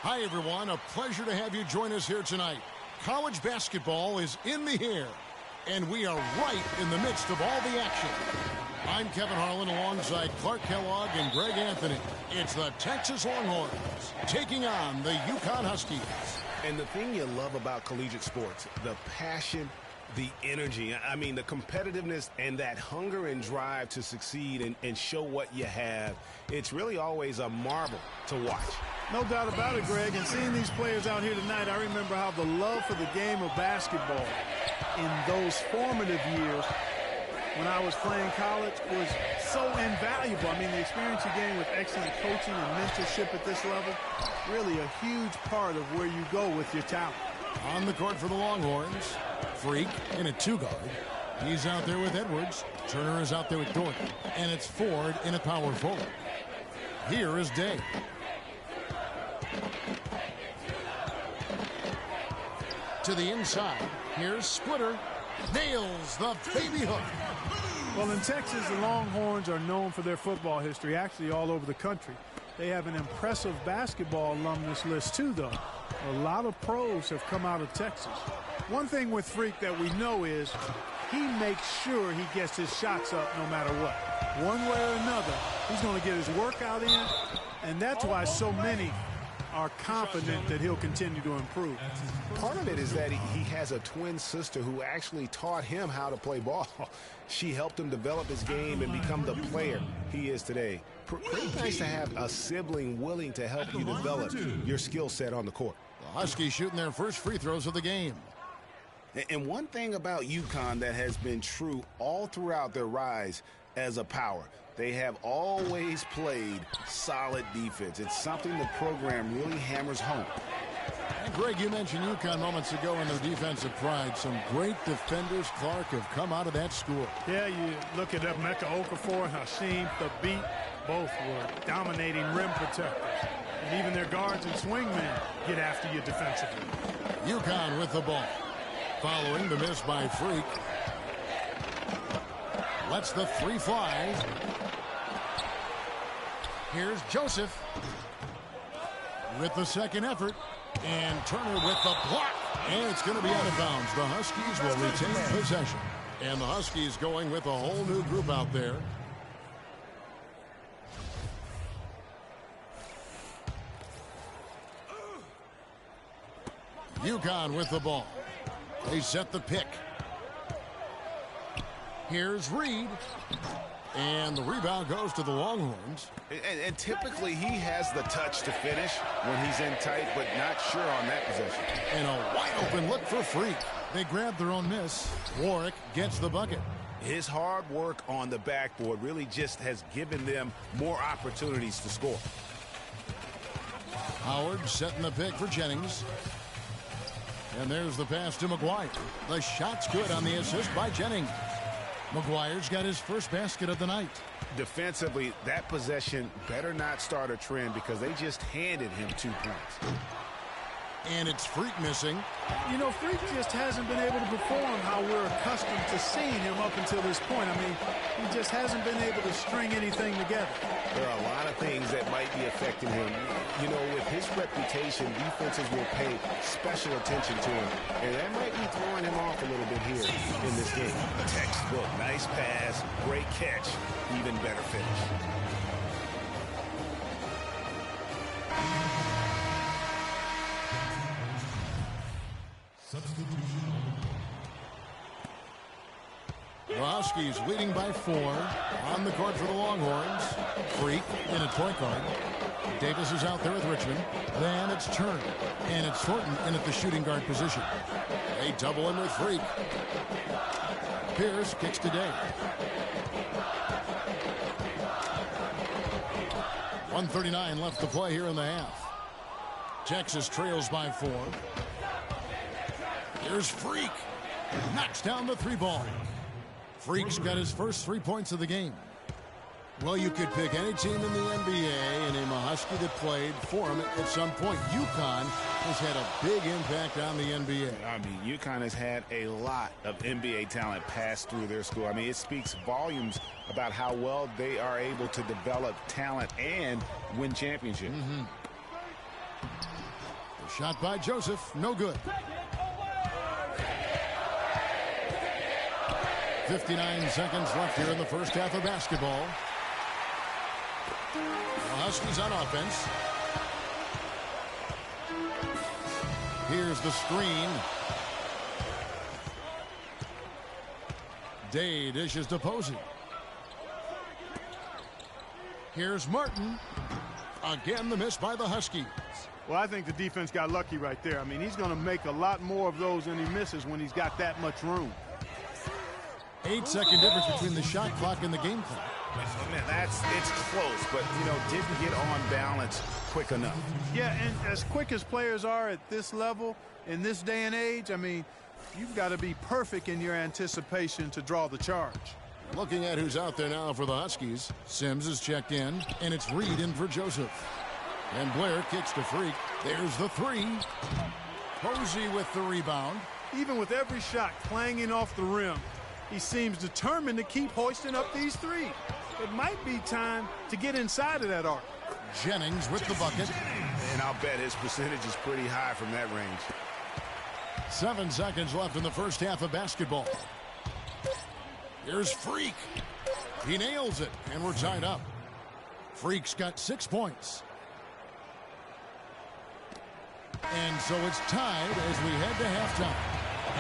Hi, everyone. A pleasure to have you join us here tonight. College basketball is in the air, and we are right in the midst of all the action. I'm Kevin Harlan alongside Clark Kellogg and Greg Anthony. It's the Texas Longhorns taking on the UConn Huskies. And the thing you love about collegiate sports, the passion, the energy, I mean, the competitiveness and that hunger and drive to succeed and show what you have, it's really always a marvel to watch. No doubt about it, Greg. And seeing these players out here tonight, I remember how the love for the game of basketball in those formative years when I was playing college was so invaluable. I mean, the experience you gain with excellent coaching and mentorship at this level, really a huge part of where you go with your talent. On the court for the Longhorns, Freak in a two-guard. He's out there with Edwards. Turner is out there with Dort. And it's Ford in a power forward. Here is Day. To the inside. Here's Splitter. Nails the baby hook. Well, in Texas, the Longhorns are known for their football history, actually all over the country. They have an impressive basketball alumnus list, too, though. A lot of pros have come out of Texas. One thing with Freak that we know is he makes sure he gets his shots up no matter what. One way or another, he's going to get his workout in, and that's why so many are confident that he'll continue to improve. Part of it is that he has a twin sister who actually taught him how to play ball. She helped him develop his game and become the player he is today. Pretty nice to have a sibling willing to help you develop your skill set on the court. The Huskies shooting their first free throws of the game. And one thing about UConn that has been true all throughout their rise as a power, they have always played solid defense. It's something the program really hammers home. And Greg, you mentioned UConn moments ago in their defensive pride. Some great defenders, Clark, have come out of that school. Yeah, you look at Emeka Okafor and Hasheem Thabeet. Both were dominating rim protectors. And even their guards and swingmen get after you defensively. UConn with the ball. Following the miss by Freak. Lets the three fly. Here's Joseph with the second effort. And Turner with the block. And it's going to be out of bounds. The Huskies will retain possession. And the Huskies going with a whole new group out there. UConn with the ball. They set the pick. Here's Reed. And the rebound goes to the Longhorns. And typically he has the touch to finish when he's in tight, but not sure on that possession. And a wide open look for Freak. They grab their own miss. Warwick gets the bucket. His hard work on the backboard really just has given them more opportunities to score. Howard setting the pick for Jennings. And there's the pass to McGuire. The shot's good on the assist by Jennings. McGuire's got his first basket of the night. Defensively, that possession better not start a trend because they just handed him 2 points. And it's Freak missing. You know, Freak just hasn't been able to perform how we're accustomed to seeing him up until this point. I mean, he just hasn't been able to string anything together. There are a lot of things that might be affecting him. You know, with his reputation, defenses will pay special attention to him. And that might be throwing him off a little bit here in this game. Textbook, nice pass, great catch, even better finish. The Huskies leading by 4 on the court for the Longhorns. Freak in a toy card. Davis is out there with Richmond. Then it's Turner. And it's Thornton in at the shooting guard position. They double in with Freak. Pierce kicks to Day. 1:39 left to play here in the half. Texas trails by 4. Here's Freak. Knocks down the 3 ball. Freak's got his first 3 points of the game. Well, you could pick any team in the NBA and name a Husky that played for him at some point. UConn has had a big impact on the NBA. I mean, UConn has had a lot of NBA talent pass through their school. I mean, it speaks volumes about how well they are able to develop talent and win championships. Shot by Joseph, no good. 59 seconds left here in the first half of basketball. The Huskies on offense. Here's the screen. Day dishes to Posey. Here's Martin. Again, the miss by the Huskies. Well, I think the defense got lucky right there. I mean, he's going to make a lot more of those than he misses when he's got that much room. 8-second difference between the shot clock and the game clock. Man, it's close, but, didn't get on balance quick enough. Yeah, and as quick as players are at this level, in this day and age, I mean, you've got to be perfect in your anticipation to draw the charge. Looking at who's out there now for the Huskies. Sims is checked in, and it's Reed in for Joseph. And Blair kicks to Freak. There's the three. Posey with the rebound. Even with every shot clanging off the rim, he seems determined to keep hoisting up these threes. It might be time to get inside of that arc. Jennings with the bucket. And I'll bet his percentage is pretty high from that range. 7 seconds left in the first half of basketball. Here's Freak. He nails it, and we're tied up. Freak's got 6 points. And so it's tied as we head to halftime.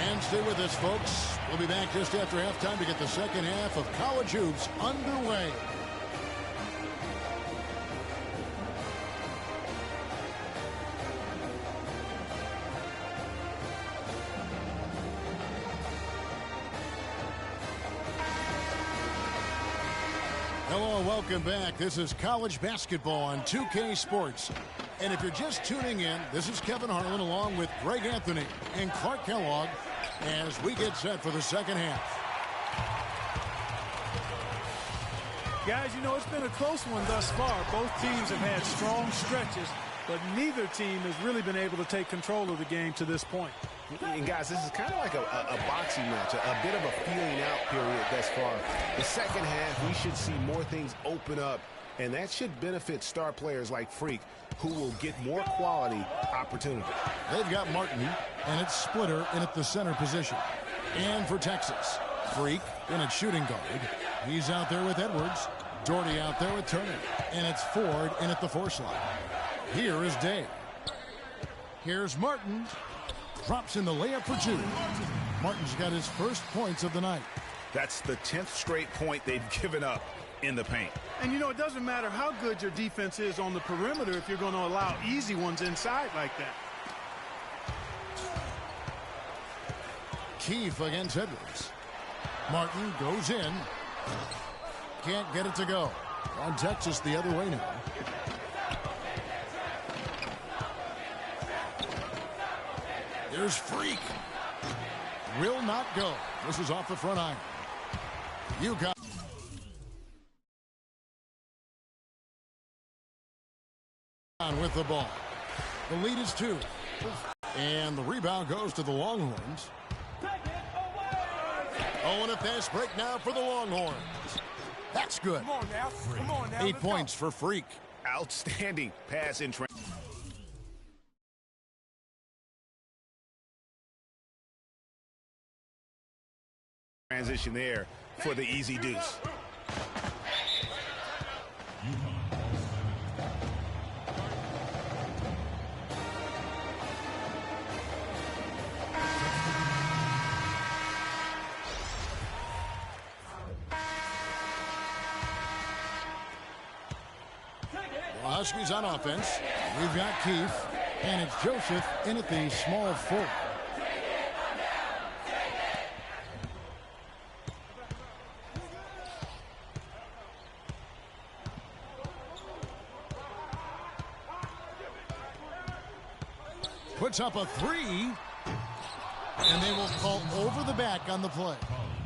And stay with us, folks. We'll be back just after halftime to get the second half of college hoops underway. Hello and welcome back. This is college basketball on 2K Sports. And if you're just tuning in, this is Kevin Harlan along with Greg Anthony and Clark Kellogg as we get set for the second half. Guys, it's been a close one thus far. Both teams have had strong stretches, but neither team has really been able to take control of the game to this point. And guys, this is kind of like a boxing match, a bit of a feeling out period thus far. The second half, we should see more things open up, and that should benefit star players like Freak, who will get more quality opportunity. They've got Martin, and it's Splitter in at the center position. And for Texas, Freak in at shooting guard. He's out there with Edwards. Doherty out there with Turner. And it's Ford in at the 4 slot. Here is Day. Here's Martin. Drops in the layup for 2. Martin's got his first points of the night. That's the 10th straight point they've given up in the paint. And it doesn't matter how good your defense is on the perimeter if you're going to allow easy ones inside like that. Keefe against Edwards. Martin goes in. Can't get it to go. On Texas the other way now. There's Freak. Will not go. This is off the front iron. UConn. With the ball. The lead is 2. And the rebound goes to the Longhorns. Oh, and a fast break now for the Longhorns. That's good. Come on now. Come on now. 8 points for Freak. Outstanding pass in transition there for the easy deuce. Huskies on offense. We've got Keefe, and it's Joseph in at the small 4. Puts up a 3, and they will call over the back on the play.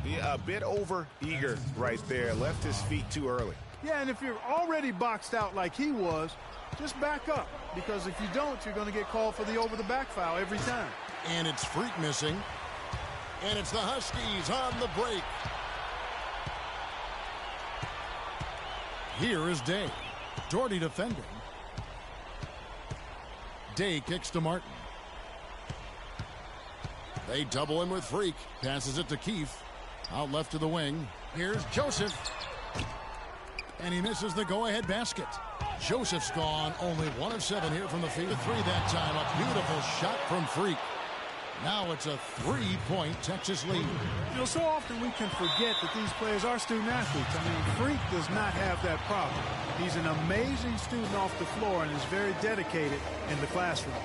Yeah, a bit over eager right there. Left his feet too early. Yeah, and if you're already boxed out like he was, just back up. Because if you don't, you're going to get called for the over-the-back foul every time. And it's Freak missing. And it's the Huskies on the break. Here is Day. Doherty defending. Day kicks to Martin. They double him with Freak. Passes it to Keith. Out left to the wing. Here's Joseph. And he misses the go-ahead basket. Joseph's gone. Only 1 of 7 here from the field. 3 that time. A beautiful shot from Freak. Now it's a 3-point Texas lead. You know, so often we can forget that these players are student athletes. I mean, Freak does not have that problem. He's an amazing student off the floor and is very dedicated in the classroom.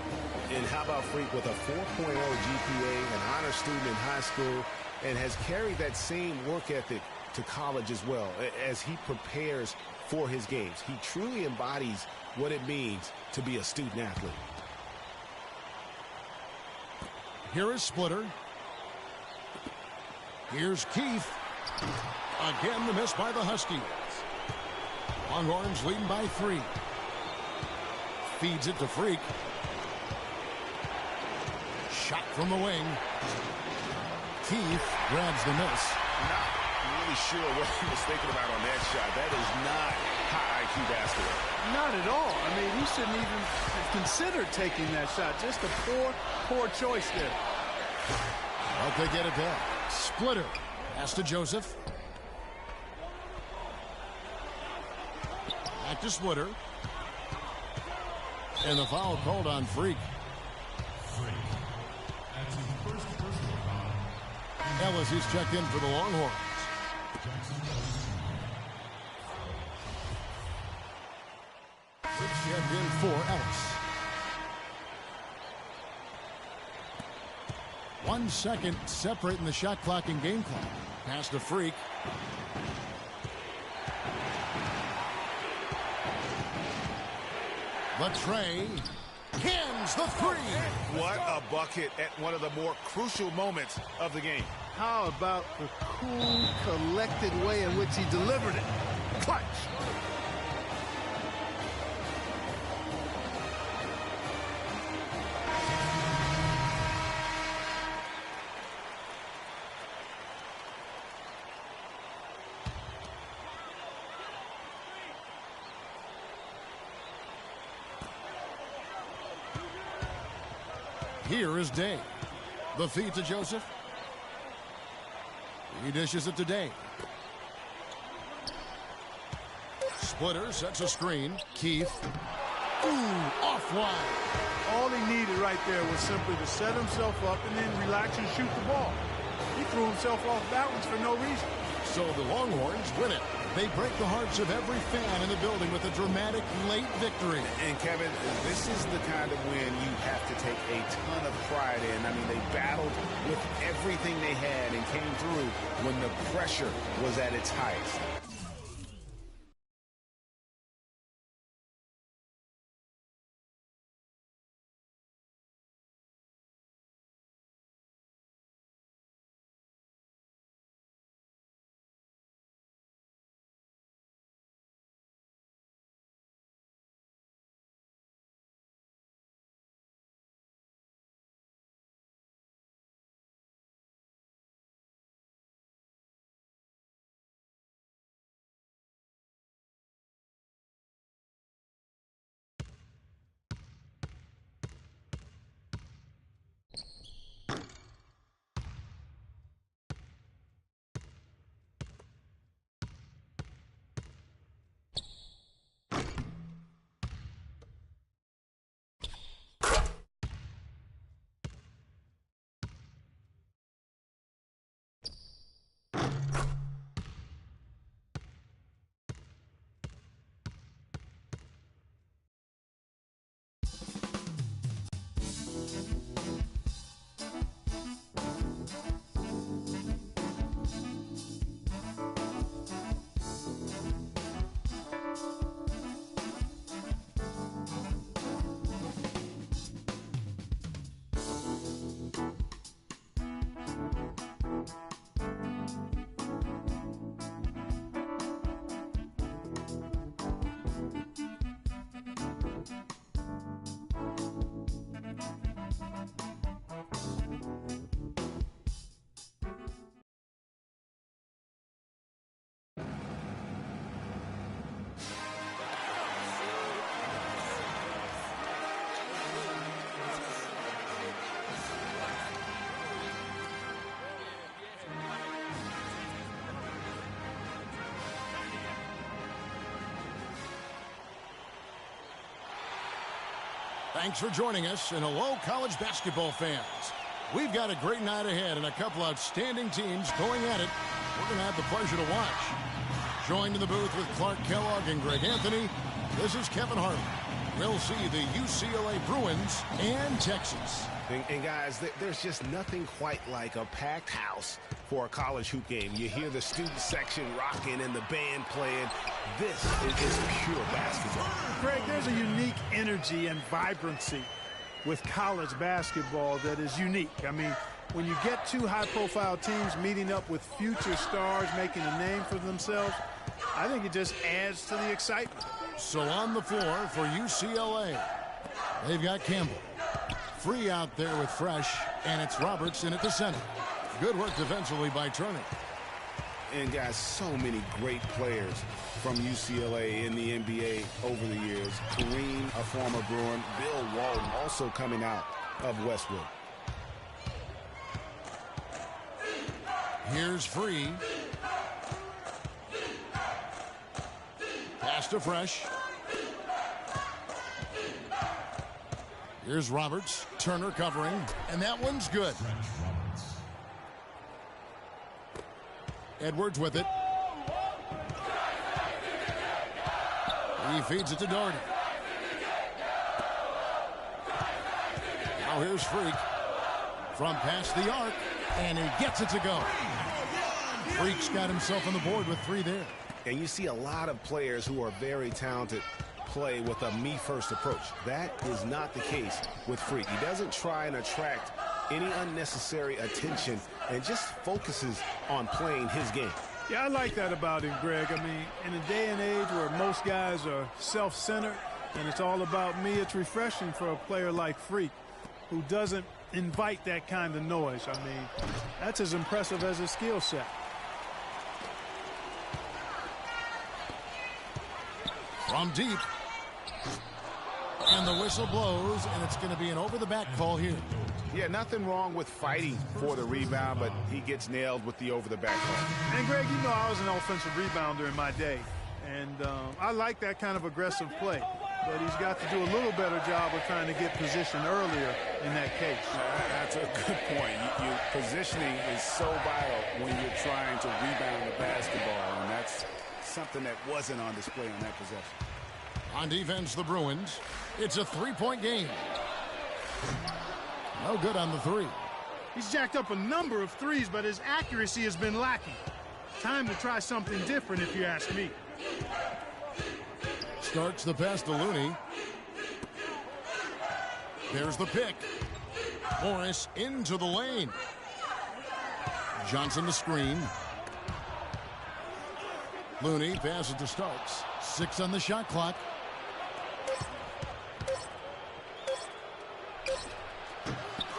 And how about Freak with a 4.0 GPA, an honor student in high school, and has carried that same work ethic to college as well as he prepares for his games. He truly embodies what it means to be a student athlete. Here is Splitter. Here's Keith. Again, the miss by the Huskies. Longhorns leading by 3. Feeds it to Freak. Shot from the wing. Keith grabs the miss. Not really sure what he was thinking about on that shot. That is not high IQ basketball. Not at all. I mean, he shouldn't even have considered taking that shot. Just a poor choice there. But they get it back. Splitter. Pass to Joseph. Back to Splitter. And the foul called on Freak. Ellis is checked in for the Longhorns. Checked in for Ellis. 1 second separating the shot clock and game clock. Pass to Freak. Latrey cans the 3. What a bucket at one of the more crucial moments of the game. How about the cool, collected way in which he delivered it? Clutch! Here is Day. The feed to Joseph. He dishes it to Day. Splitter sets a screen. Keith. Ooh, offline. All he needed right there was simply to set himself up and then relax and shoot the ball. He threw himself off balance for no reason. So the Longhorns win it. They break the hearts of every fan in the building with a dramatic late victory. And Kevin, this is the kind of win you have to take a ton of pride in. I mean, they battled with everything they had and came through when the pressure was at its highest. Thanks for joining us, and hello, college basketball fans. We've got a great night ahead and a couple outstanding teams going at it. We're going to have the pleasure to watch. Joined in the booth with Clark Kellogg and Greg Anthony, this is Kevin Harlan. We'll see the UCLA Bruins and Texas. And guys, there's just nothing quite like a packed house for a college hoop game. You hear the student section rocking and the band playing. This is pure basketball. Greg, there's a unique energy and vibrancy with college basketball that is unique. I mean, when you get two high-profile teams meeting up with future stars making a name for themselves, I think it just adds to the excitement. So on the floor for UCLA, they've got Campbell. Free out there with Fresh, and it's Roberts in at the center. Good work defensively by Turner. And guys, so many great players from UCLA in the NBA over the years. Kareem, a former Bruin. Bill Walton, also coming out of Westwood. Here's Free. Pass to Fresh. Here's Roberts. Turner covering, and that one's good. Edwards with it. He feeds it to Doherty. Now here's Freak from past the arc, and he gets it to go. Freak's got himself on the board with 3 there. And you see a lot of players who are very talented play with a me-first approach. That is not the case with Freak. He doesn't try and attract any unnecessary attention and just focuses on playing his game. Yeah, I like that about him, Greg. I mean, in a day and age where most guys are self-centered and it's all about me, it's refreshing for a player like Freak who doesn't invite that kind of noise. I mean, that's as impressive as his skill set. From deep. And the whistle blows, and it's going to be an over-the-back call here. Yeah, nothing wrong with fighting for the rebound, but he gets nailed with the over-the-back call. And, Greg, you know I was an offensive rebounder in my day, and I like that kind of aggressive play. But he's got to do a little better job of trying to get position earlier in that case. That's a good point. Positioning is so vital when you're trying to rebound the basketball, and that's something that wasn't on display on that possession. On defense, the Bruins. It's a 3-point game. No good on the 3. He's jacked up a number of threes, but his accuracy has been lacking. Time to try something different, if you ask me. Starts the pass to Looney. There's the pick. Morris into the lane. Johnson the screen. Looney passes to Starks. 6 on the shot clock.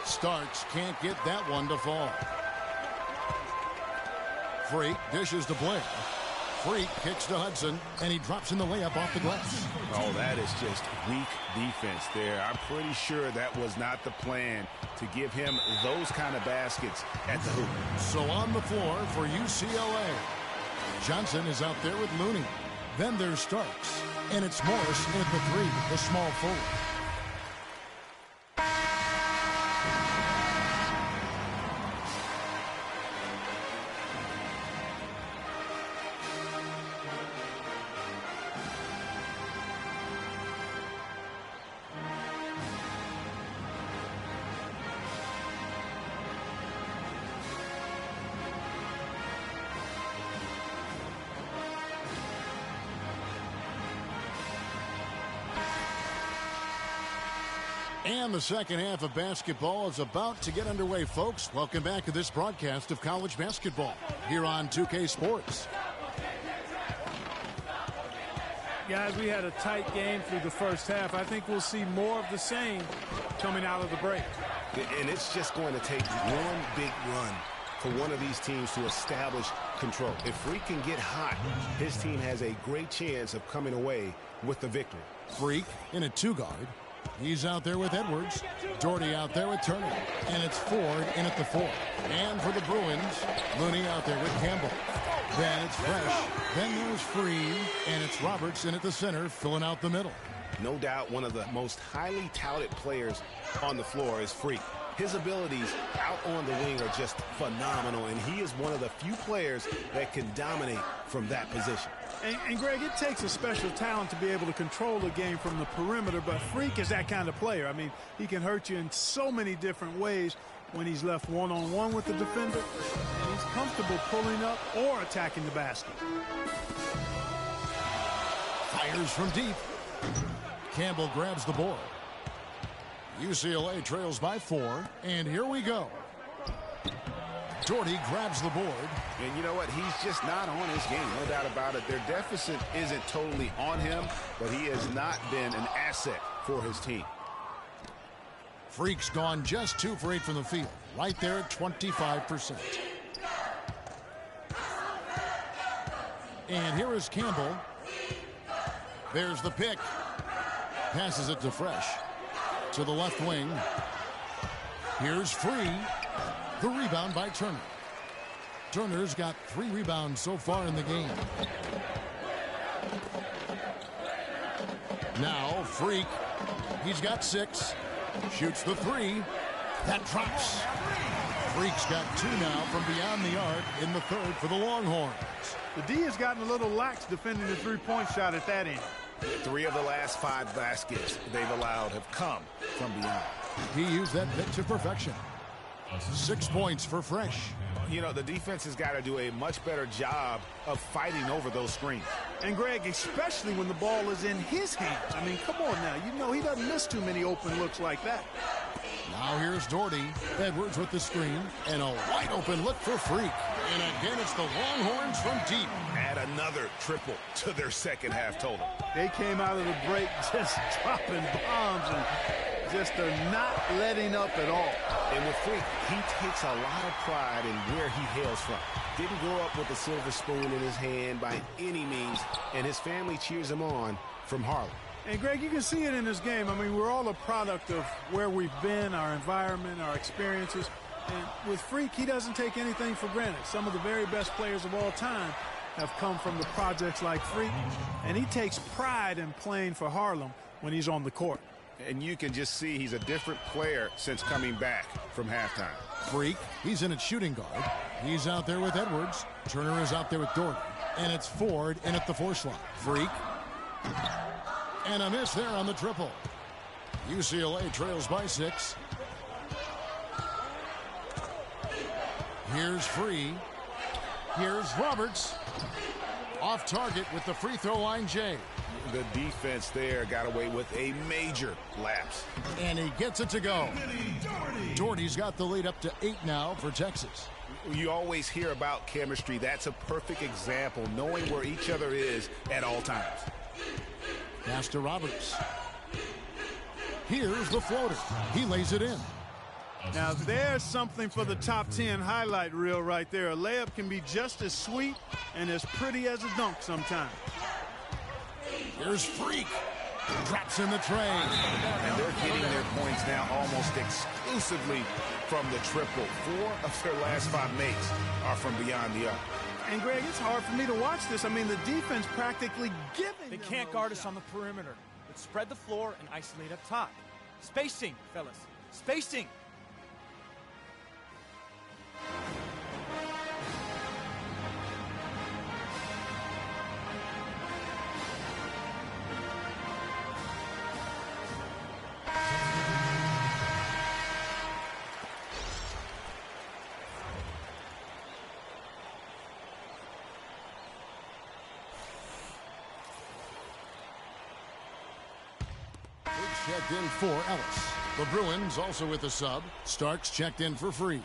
Starks can't get that one to fall. Freak dishes to Blair. Freak kicks to Hudson, and he drops in the layup off the glass. Oh, that is just weak defense there. I'm pretty sure that was not the plan to give him those kind of baskets at the hoop. So on the floor for UCLA, Johnson is out there with Looney. Then there's Starks, and it's Morris in at the 3, the small forward. And the second half of basketball is about to get underway, folks. Welcome back to this broadcast of college basketball here on 2K Sports. Guys, we had a tight game through the first half. I think we'll see more of the same coming out of the break. And it's just going to take one big run for one of these teams to establish control. If Freak can get hot, his team has a great chance of coming away with the victory. Freak in a 2-guard. He's out there with Edwards. Doherty out there with Turner. And it's Ford in at the 4. And for the Bruins, Looney out there with Campbell. Then it's Fresh. Then there's Free. And it's Roberts in at the center, filling out the middle. No doubt one of the most highly touted players on the floor is Freak. His abilities out on the wing are just phenomenal, and he is one of the few players that can dominate from that position. And Greg, it takes a special talent to be able to control the game from the perimeter, but Freak is that kind of player. I mean, he can hurt you in so many different ways when he's left one-on-one with the defender, and he's comfortable pulling up or attacking the basket. Fires from deep. Campbell grabs the board. UCLA trails by 4, and here we go. Doherty grabs the board. And you know what? He's just not on his game, no doubt about it. Their deficit isn't totally on him, but he has not been an asset for his team. Freak's gone just 2 for 8 from the field, right there at 25%. And here is Campbell. There's the pick. Passes it to Fresh. To the left wing. Here's Free. The rebound by Turner. Turner's got 3 rebounds so far in the game. Now Freak. He's got 6. Shoots the 3. That drops. Freak's got 2 now from beyond the arc in the 3rd for the Longhorns. The D has gotten a little lax defending the three-point shot at that end. 3 of the last 5 baskets they've allowed have come from beyond. He used that pick to perfection. 6 points for Fresh. You know, the defense has got to do a much better job of fighting over those screens. And Greg, especially when the ball is in his hands. I mean, come on now. You know he doesn't miss too many open looks like that. Now here's Doherty. Edwards with the screen. And a wide open look for Freak. And again, it's the Longhorns from deep. Add another triple to their second half total. They came out of the break just dropping bombs and just are not letting up at all. And with Freak, he takes a lot of pride in where he hails from. Didn't grow up with a silver spoon in his hand by any means, and his family cheers him on from Harlem. And Greg, you can see it in this game. I mean, we're all a product of where we've been, our environment, our experiences. And with Freak, he doesn't take anything for granted. Some of the very best players of all time have come from the projects like Freak, and he takes pride in playing for Harlem when he's on the court. And you can just see he's a different player since coming back from halftime. Freak, he's in at shooting guard. He's out there with Edwards. Turner is out there with Doherty. And it's Ford in at the 4 slot. Freak. And a miss there on the triple. UCLA trails by 6. Here's Free. Here's Roberts. Off target with the free throw line, Jay. The defense there got away with a major lapse. And he gets it to go. Doherty's got the lead up to 8 now for Texas. You always hear about chemistry. That's a perfect example, knowing where each other is at all times. Pass to Roberts. Here's the floater. He lays it in. Now there's something for the top 10 highlight reel right there. A layup can be just as sweet and as pretty as a dunk sometimes. Here's Freak. Drops in the tray. And they're getting their points now almost exclusively from the triple. 4 of their last 5 makes are from beyond the arc. And Greg, it's hard for me to watch this. I mean, the defense practically giving They them can't those guard us shots. on the perimeter. Let's spread the floor and isolate up top. Spacing, fellas. Spacing. Checked in for Ellis. The Bruins also with a sub. Starks checked in for Free.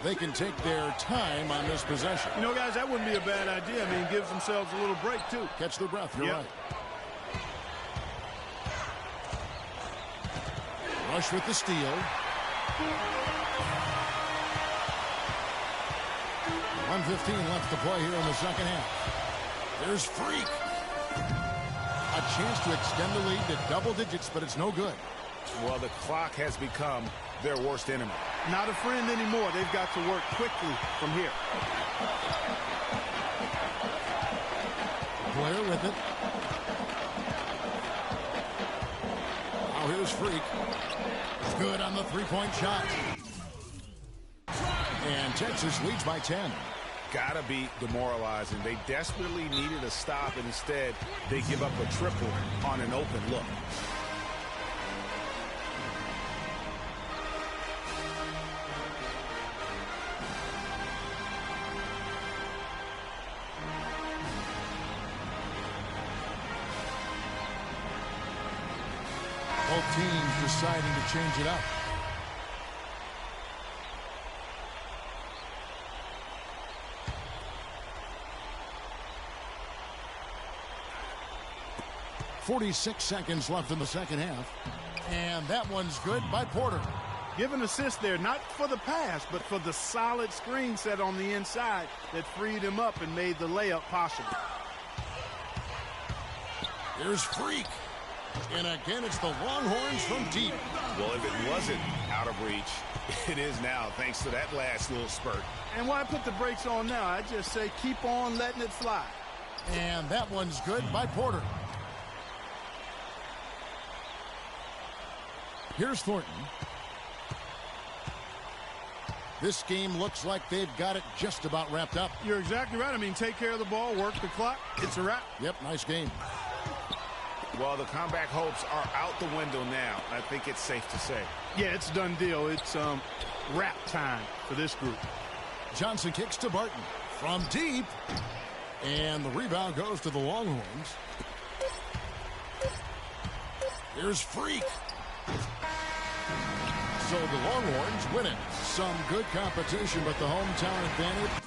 They can take their time on this possession. You know, guys, that wouldn't be a bad idea. I mean, gives themselves a little break, too. Catch their breath, you're Yep. right. Rush with the steal. 1:15 left to play here in the second half. There's Freak. A chance to extend the lead to double digits, but it's no good. Well, the clock has become their worst enemy. Not a friend anymore. They've got to work quickly from here. Blair with it. Now here's Freak. Good on the three-point shot. And Texas leads by 10. Gotta be demoralizing. They desperately needed a stop, and instead they give up a triple on an open look. Both teams deciding to change it up. .46 seconds left in the second half. And that one's good by Porter. Give an assist there, not for the pass, but for the solid screen set on the inside that freed him up and made the layup possible. Here's Freak. And again, it's the Longhorns from deep. Well, if it wasn't out of reach, it is now, thanks to that last little spurt. And why put the brakes on now? I just say keep on letting it fly. And that one's good by Porter. Here's Thornton. This game looks like they've got it just about wrapped up. You're exactly right. I mean, take care of the ball, work the clock. It's a wrap. Yep, nice game. Well, the comeback hopes are out the window now. I think it's safe to say. Yeah, it's a done deal. It's wrap time for this group. Johnson kicks to Barton from deep. And the rebound goes to the Longhorns. Here's Freak. So the Longhorns win it. Some good competition, but the hometown advantage